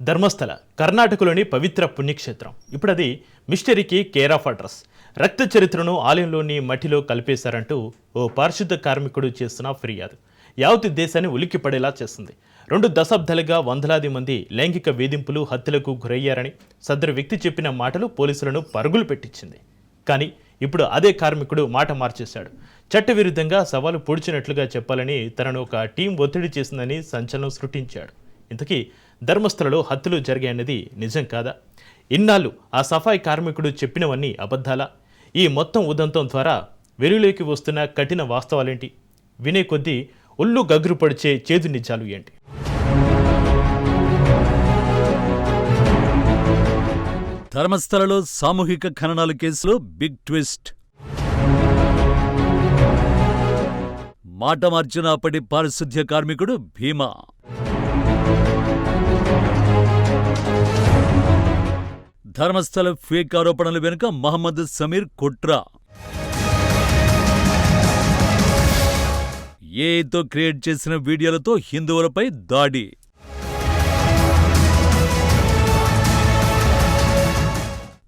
ధర్మస్థల కర్ణాటకలోని పవిత్ర పుణ్యక్షేత్రం. ఇప్పుడు అది మిస్టరీకి కేర్ ఆఫ్ అడ్రస్. రక్త చరిత్రను ఆలయంలోని మట్టిలో కలిపేశారంటూ ఓ పారిశుద్ధ కార్మికుడు చేస్తున్న ఫిర్యాదు యావత్ దేశాన్ని ఉలిక్కిపడేలా చేస్తుంది. 2 దశాబ్దాలుగా వందలాది మంది లైంగిక వేధింపులు, హత్యలకు గురయ్యారని సదరు వ్యక్తి చెప్పిన మాటలు పోలీసులను పరుగులు పెట్టించింది. కానీ ఇప్పుడు అదే కార్మికుడు మాట మార్చేశాడు. చట్టవిరుద్ధంగా సవాలు పొడిచినట్లుగా చెప్పాలని తనను ఒక టీం ఒత్తిడి చేసిందని సంచలనం సృష్టించాడు. ఇంతకీ ధర్మస్థలలో హత్యలు జరిగాయన్నది నిజం కాదా? ఇన్నాళ్ళు ఆ సఫాయి కార్మికుడు చెప్పినవన్నీ అబద్ధాలా? ఈ మొత్తం ఉదంతం ద్వారా వెలుగులోకి వస్తున్న కఠిన వాస్తవాలేంటి? వినే కొద్దీ ఒళ్ళు గగురు పడిచే చేదు నిజాలు ఏంటి? ధర్మస్థలలో సామూహిక ఖననాల కేసులో బిగ్ ట్విస్ట్. మాట మార్చిన అప్పటి పారిశుద్ధ్య కార్మికుడు భీమా. ధర్మస్థల ఫేక్ ఆరోపణల వెనుక మహమ్మద్ సమీర్ కుట్ర. ఏఐతో క్రియేట్ చేసిన వీడియోలతో హిందువులపై దాడి.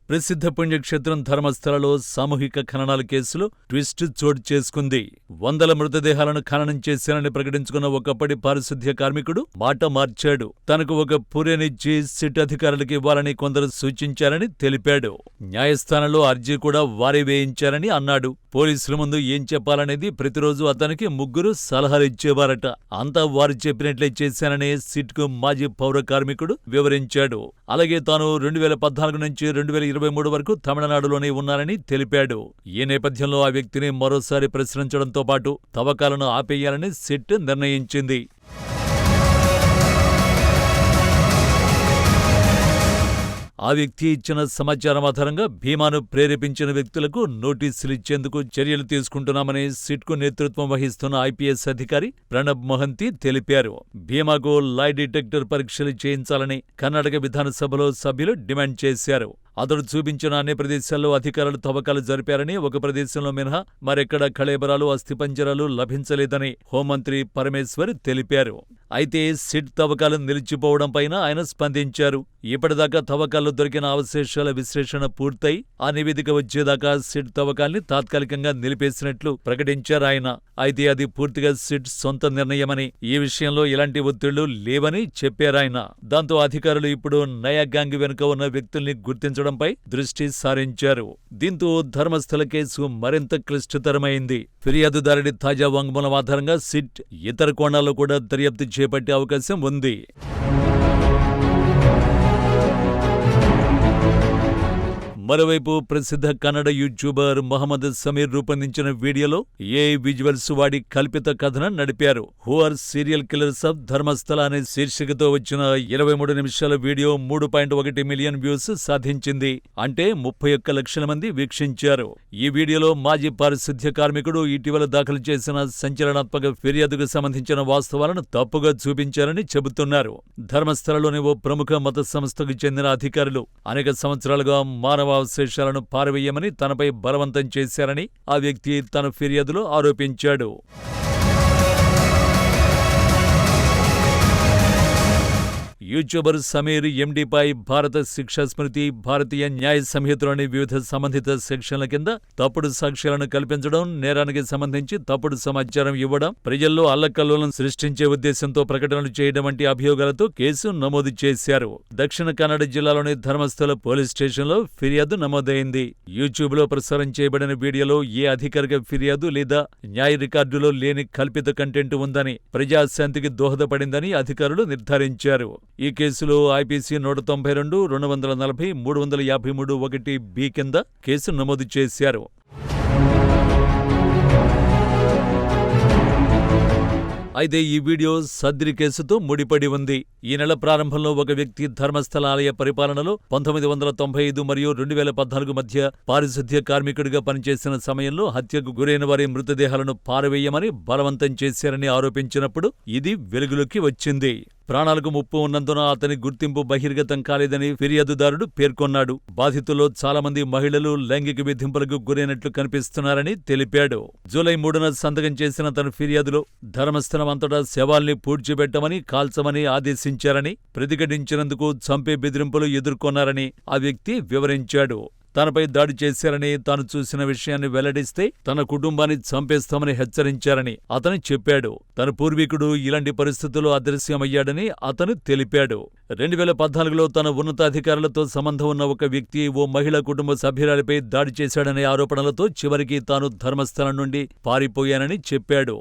ప్రసిద్ధ పుణ్యక్షేత్రం ధర్మస్థలలో సామూహిక ఖననాల కేసులో ట్విస్ట్ చోటు చేసుకుంది. 100 మృతదేహాలను ఖననం చేశానని ప్రకటించుకున్న ఒకప్పటి పారిశుద్ధ్య కార్మికుడు మాట మార్చాడు. తనకు ఒక పూరేనిచ్చి సిట్ అధికారులకు ఇవ్వాలని కొందరు సూచించారని తెలిపాడు. న్యాయస్థానంలో అర్జీ కూడా వారే వేయించారని అన్నాడు. పోలీసుల ముందు ఏం చెప్పాలనేది ప్రతిరోజు అతనికి 3 సలహాలిచ్చేవారట. అంతా వారు చెప్పినట్లే చేశానని సిట్కు మాజీ పౌర కార్మికుడు వివరించాడు. అలాగే తాను 2014 నుంచి 2023 వరకు తమిళనాడులోనే ఉన్నానని తెలిపాడు. ఈ నేపథ్యంలో ఆ వ్యక్తిని మరోసారి ప్రశ్నించడంతో పాటు తవ్వకాలను ఆపేయాలని సిట్ నిర్ణయించింది. ఆ వ్యక్తి ఇచ్చిన సమాచారం ఆధారంగా భీమాను ప్రేరేపించిన వ్యక్తులకు నోటీసులిచ్చేందుకు చర్యలు తీసుకుంటున్నామని సిట్కు నేతృత్వం వహిస్తున్న ఐపీఎస్ అధికారి ప్రణబ్ మొహంతి తెలిపారు. భీమాకు లై డిటెక్టర్ పరీక్షలు చేయించాలని కర్ణాటక విధానసభలో సభ్యులు డిమాండ్ చేశారు. అతడు చూపించిన అన్ని ప్రదేశాల్లో అధికారులు తవ్వకాలు జరిపారని, ఒక ప్రదేశంలో మినహా మరెక్కడా కళేబరాలు, అస్థిపంజరాలు లభించలేదని హోంమంత్రి పరమేశ్వర్ తెలిపారు. అయితే సిట్ తవ్వకాలు నిలిచిపోవడంపైన ఆయన స్పందించారు. ఇప్పటిదాకా తవ్వకాల్లో దొరికిన అవశేషాల విశ్లేషణ పూర్తయి ఆ నివేదిక వచ్చేదాకా సిట్ తవ్వకాల్ని తాత్కాలికంగా నిలిపేసినట్లు ప్రకటించారు ఆయన. అయితే అది పూర్తిగా సిట్ సొంత నిర్ణయమని, ఈ విషయంలో ఎలాంటి ఒత్తిళ్లు లేవని చెప్పారాయన. దాంతో అధికారులు ఇప్పుడు నయా గ్యాంగ్ వెనుక ఉన్న వ్యక్తుల్ని గుర్తించడంపై దృష్టి సారించారు. దీంతో ధర్మస్థల కేసు మరింత క్లిష్టతరమైంది. ఫిర్యాదుదారుడి తాజా వాంగ్మూలం ఆధారంగా సిట్ ఇతర కోణాల్లో కూడా దర్యాప్తు చేపట్టే అవకాశం ఉంది. మరోవైపు ప్రసిద్ధ కన్నడ యూట్యూబర్ మహమ్మద్ సమీర్ రూపొందించిన వీడియోలో ఏఐ విజువల్స్ వాడి కల్పిత కథనం నడిపారు. Who are serial killers of Dharmasthala అనే శీర్షికతో వచ్చిన 23 నిమిషాల వీడియో 3.1 మిలియన్ వ్యూస్ సాధించింది. అంటే 31 లక్షల మంది వీక్షించారు. ఈ వీడియోలో మాజీ పారిశుద్ధ్య కార్మికుడు ఇటీవల దాఖలు చేసిన సంచలనాత్మక ఫిర్యాదుకు సంబంధించిన వాస్తవాలను తప్పుగా చూపించారని చెబుతున్నారు. ధర్మస్థలలోని ఓ ప్రముఖ మత సంస్థకు చెందిన అధికారులు అనేక సంవత్సరాలుగా మానవ అవశేషాలను పారవేయమని తనపై బలవంతం చేశారని ఆ వ్యక్తి తన ఫిర్యాదులో ఆరోపించాడు. యూట్యూబర్ సమీర్ ఎండీపై భారత శిక్షా స్మృతి, భారతీయ న్యాయ సంహితలోని వివిధ సంబంధిత సెక్షన్ల కింద తప్పుడు సాక్ష్యాలను కల్పించడం, నేరానికి సంబంధించి తప్పుడు సమాచారం ఇవ్వడం, ప్రజల్లో అల్లకల్లోలం సృష్టించే ఉద్దేశంతో ప్రకటనలు చేయడం వంటి అభియోగాలతో కేసు నమోదు చేశారు. దక్షిణ కన్నడ జిల్లాలోని ధర్మస్థల పోలీస్ స్టేషన్లో ఫిర్యాదు నమోదైంది. యూట్యూబ్లో ప్రసారం చేయబడిన వీడియోలో ఏ అధికారిక ఫిర్యాదు లేదా న్యాయ రికార్డులో లేని కల్పిత కంటెంట్ ఉందని, ప్రజాశాంతికి దోహదపడిందని అధికారులు నిర్ధారించారు. ఈ కేసులో ఐపీసీ 192, 240, 353 1B కింద కేసు నమోదు చేశారు. అయితే ఈ వీడియో సద్రి కేసుతో ముడిపడి ఉంది. ఈ నెల ప్రారంభంలో ఒక వ్యక్తి ధర్మస్థల ఆలయ పరిపాలనలో 1995 మరియు 2014 మధ్య పారిశుద్ధ్య కార్మికుడిగా పనిచేసిన సమయంలో హత్యకు గురైన వారి మృతదేహాలను పారవేయమని బలవంతం చేశారని ఆరోపించినప్పుడు ఇది వెలుగులోకి వచ్చింది. ప్రాణాలకు ముప్పు ఉన్నందున అతని గుర్తింపు బహిర్గతం కాలేదని ఫిర్యాదుదారుడు పేర్కొన్నాడు. బాధితుల్లో చాలా మంది మహిళలు లైంగిక వేధింపులకు గురైనట్లు కనిపిస్తున్నారని తెలిపాడు. జూలై 3న సంతకం చేసిన తన ఫిర్యాదులో ధర్మస్థలం అంతటా శవాల్ని పూడ్చిపెట్టమని, కాల్చమని ఆదేశించారని, ప్రతిఘటించినందుకు చంపే బెదిరింపులు ఎదుర్కొన్నారని ఆ వ్యక్తి వివరించాడు. తనపై దాడి చేశారని, తాను చూసిన విషయాన్ని వెల్లడిస్తే తన కుటుంబాన్ని చంపేస్తామని హెచ్చరించారని అతను చెప్పాడు. తన పూర్వీకుడు ఇలాంటి పరిస్థితుల్లో అదృశ్యమయ్యాడని అతను తెలిపాడు. 2014లో తన ఉన్నతాధికారులతో సంబంధం ఉన్న ఒక వ్యక్తి ఓ మహిళా కుటుంబ సభ్యురాలిపై దాడి చేశాడనే ఆరోపణలతో చివరికి తాను ధర్మస్థలం నుండి పారిపోయానని చెప్పాడు.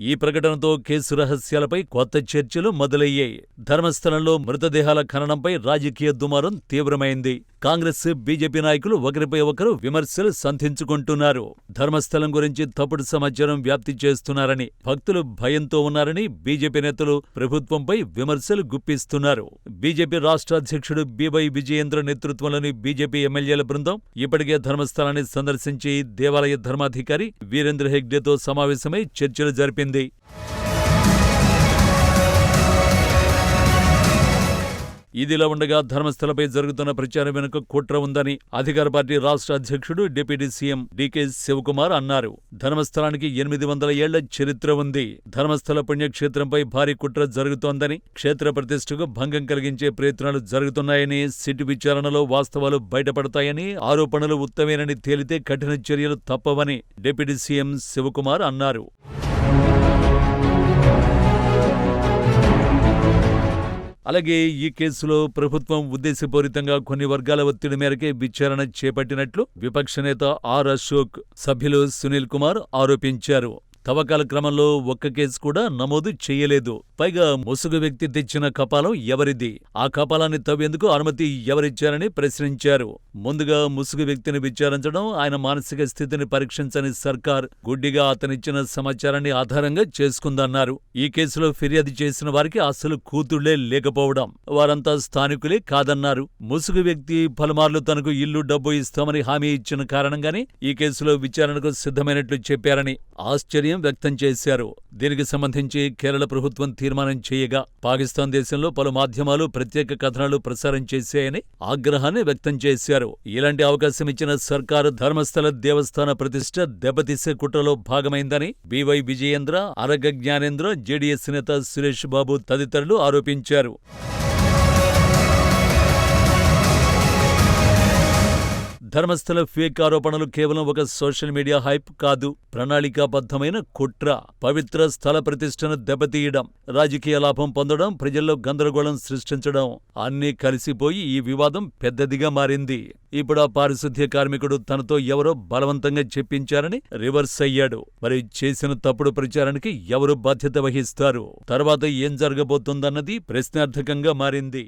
ఈ ప్రకటనతో కేసు రహస్యాలపై కొత్త చర్చలు మొదలయ్యాయి. ధర్మస్థలంలో మృతదేహాల ఖననంపై రాజకీయ దుమారం తీవ్రమైంది. కాంగ్రెస్, బీజేపీ నాయకులు ఒకరిపై ఒకరు విమర్శలు సంధించుకుంటున్నారు. ధర్మస్థలం గురించి తప్పుడు సమాచారం వ్యాప్తి చేస్తున్నారని, భక్తులు భయంతో ఉన్నారని బీజేపీ నేతలు ప్రభుత్వంపై విమర్శలు గుప్పిస్తున్నారు. బీజేపీ రాష్ట్ర అధ్యక్షుడు బివై విజయేంద్ర నేతృత్వంలోని బీజేపీ ఎమ్మెల్యేల బృందం ఇప్పటికే ధర్మస్థలాన్ని సందర్శించి దేవాలయ ధర్మాధికారి వీరేంద్ర హెగ్డేతో సమావేశమై చర్చలు జరిపింది. ఇదిలా ఉండగా ధర్మస్థలపై జరుగుతున్న ప్రచారం వెనుక కుట్ర ఉందని అధికార పార్టీ రాష్ట్ర అధ్యక్షుడు డిప్యూటీ సీఎం డీకే శివకుమార్ అన్నారు. ధర్మస్థలానికి 800 ఏళ్ల చరిత్ర ఉంది. ధర్మస్థల పుణ్యక్షేత్రంపై భారీ కుట్ర జరుగుతోందని, క్షేత్ర ప్రతిష్టకు భంగం కలిగించే ప్రయత్నాలు జరుగుతున్నాయని, సిట్ విచారణలో వాస్తవాలు బయటపడతాయని, ఆరోపణలు ఉత్తమేనని తేలితే కఠిన చర్యలు తప్పవని డిప్యూటీ సీఎం శివకుమార్ అన్నారు. అలాగే ఈ కేసులో ప్రభుత్వం ఉద్దేశపూరితంగా కొన్ని వర్గాల ఒత్తిడి మేరకే విచారణ చేపట్టినట్లు విపక్ష నేత ఆర్ అశోక్, సభ్యులు సునీల్ కుమార్ ఆరోపించారు. తవ్వకాల క్రమంలో ఒక్క కేసు కూడా నమోదు చేయలేదు. పైగా ముసుగు వ్యక్తి తెచ్చిన కపాలం ఎవరిది? ఆ కపాలాన్ని తవ్వేందుకు అనుమతి ఎవరిచ్చారని ప్రశ్నించారు. ముందుగా ముసుగు వ్యక్తిని విచారించడం, ఆయన మానసిక స్థితిని పరీక్షించని సర్కార్ గుడ్డిగా అతనిచ్చిన సమాచారాన్ని ఆధారంగా చేసుకుందన్నారు. ఈ కేసులో ఫిర్యాదు చేసిన వారికి అసలు కూతుళ్లే లేకపోవడం, వారంతా స్థానికులే కాదన్నారు. ముసుగు వ్యక్తి పలుమార్లు తనకు ఇల్లు, డబ్బు ఇస్తామని హామీ ఇచ్చిన కారణంగానే ఈ కేసులో విచారణకు సిద్ధమైనట్లు చెప్పారని ఆశ్చర్యం వ్యక్తం చేశారు. దీనికి సంబంధించి కేరళ ప్రభుత్వం తీర్మానం చేయగా పాకిస్తాన్ దేశంలో పలు మాధ్యమాలు ప్రత్యేక కథనాలు ప్రసారం చేశాయని ఆగ్రహాన్ని వ్యక్తం చేశారు. ఇలాంటి అవకాశం ఇచ్చిన సర్కారు ధర్మస్థల దేవస్థాన ప్రతిష్ఠ దెబ్బతీసే కుట్రలో భాగమైందని బివై విజయేంద్ర, అరగ జ్ఞానేంద్ర, జేడీఎస్ నేత సురేష్ బాబు తదితరులు ఆరోపించారు. ధర్మస్థల ఫేక్ ఆరోపణలు కేవలం ఒక సోషల్ మీడియా హైప్ కాదు, ప్రణాళికాబద్ధమైన కుట్ర. పవిత్ర స్థల ప్రతిష్టను దెబ్బతీయడం, రాజకీయ లాభం పొందడం, ప్రజల్లో గందరగోళం సృష్టించడం అన్నీ కలిసిపోయి ఈ వివాదం పెద్దదిగా మారింది. ఇప్పుడు ఆ పారిశుద్ధ్య కార్మికుడు తనతో ఎవరో బలవంతంగా చెప్పించారని రివర్స్ అయ్యాడు. మరి చేసిన తప్పుడు ప్రచారానికి ఎవరు బాధ్యత వహిస్తారు? తర్వాత ఏం జరగబోతోందన్నది ప్రశ్నార్థకంగా మారింది.